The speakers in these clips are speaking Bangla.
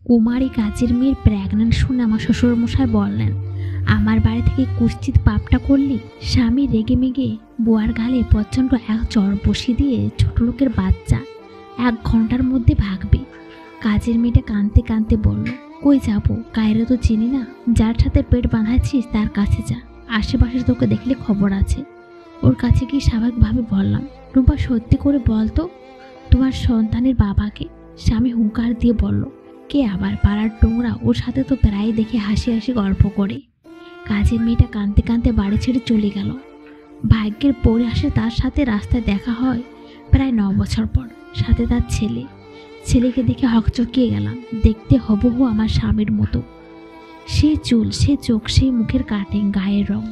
কুমারী কাজের মেয়ের প্রেগন্যান্ট শুনে আমার শ্বশুরমশাই বললেন, আমার বাড়ি থেকে কুৎসিত পাপটা করলি। স্বামী রেগে মেগে বুয়ার গালে প্রচণ্ড এক চড় বসিয়ে দিয়ে ছোট লোকের বাচ্চা 1 ঘন্টার মধ্যে ভাগবে। কাজের মেয়েটা কাঁদতে কাঁদতে বলল, কই যাবো, কায়রে তো চিনি না, যার সাথে পেট বাঁধাচ্ছিস তার কাছে যা, আশেপাশে তোকে দেখলে খবর আছে। ওর কাছে গিয়ে স্বাভাবিকভাবে বললাম, রূপা সত্যি করে বলতো তোমার সন্তানের বাবাকে। স্বামী হুঙ্কার দিয়ে বলল, কে আবার? পাড়ার টোংরা, ওর সাথে তো প্রায় দেখে হাসি হাসি গল্প করে। কাজের মেয়েটা কাঁদতে কাঁদতে বাড়ি ছেড়ে চলে গেল। ভাগ্যের পরিহাসে তার সাথে রাস্তায় দেখা হয় প্রায় 9 বছর পর, সাথে তার ছেলেকে দেখে হকচকিয়ে গেলাম। দেখতে হবহু আমার স্বামীর মতো, সে চুল, সে চোখ, সেই মুখের কাটিং, গায়ের রং।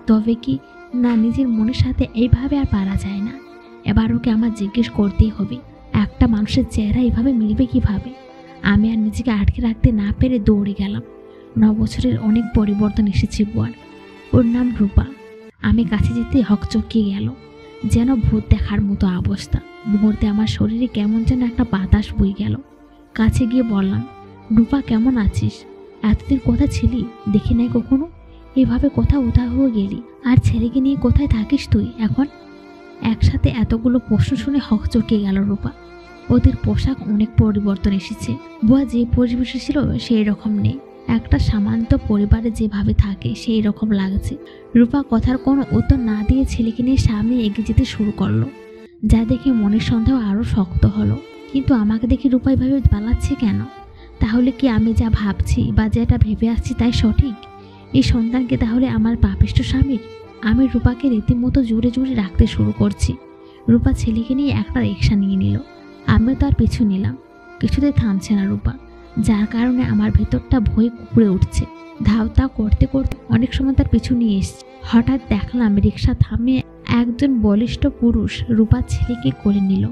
তবে কি না, নিজের মনের সাথে এইভাবে আর পারা যায় না। এবার ওকে আমার জিজ্ঞেস করতেই হবে, একটা মানুষের চেহারা এভাবে মিলবে কিভাবে? আমি আর নিজেকে আটকে রাখতে না পেরে দৌড়ে গেলাম। 9 বছরের অনেক পরিবর্তন এসেছে বুয়ার। ওর নাম রূপা। আমি কাছে যেতে হকচকিয়ে গেল, যেন ভূত দেখার মতো অবস্থা। মুহূর্তে আমার শরীরে কেমন যেন একটা বাতাস বয়ে গেল। কাছে গিয়ে বললাম, রূপা কেমন আছিস? এতদিন কোথায় ছিলি, দেখি নাই কখনো। এভাবে কোথাও উধাও হয়ে গেলি, আর ছেলেকে নিয়ে কোথায় থাকিস তুই এখন? একসাথে এতগুলো প্রশ্ন শুনে হকচকিয়ে গেল রূপা। ওদের পোশাক অনেক পরিবর্তন এসেছে। বুয়া যে পরিবেশে ছিল সেই রকম নেই। একটা সামান্য পরিবারে যেভাবে থাকে সেই রকম লাগছে। রূপা কথার কোনো উত্তর না দিয়ে ছেলেকে নিয়ে সামনে এগিয়ে যেতে শুরু করলো, যা দেখে মনের সন্দেহ আরও শক্ত হলো। কিন্তু আমাকে দেখে রূপা এভাবে পালাচ্ছে কেন? তাহলে কি আমি যা ভাবছি বা যেটা ভেবে আসছি তাই সঠিক? এই সন্তানকে তাহলে আমার পাপিষ্ঠ স্বামীর? আমি রূপাকে রীতিমতো জুড়ে জুড়ে রাখতে শুরু করছি। রূপা ছেলেকে নিয়ে একটা রিক্সা নিয়ে নিল। আমিও তার পিছু নিলাম। কিছুতেই থামছে না রূপা, যার কারণে আমার ভেতরটা ভয়ে কুঁকড়ে উঠছে। ধাওতা করতে করতে অনেক সময় তার পিছু নিয়ে এসছে। হঠাৎ দেখলাম রিক্সা থামিয়ে একজন বলিষ্ঠ পুরুষ রূপার ছেলেকে কোলে নিল।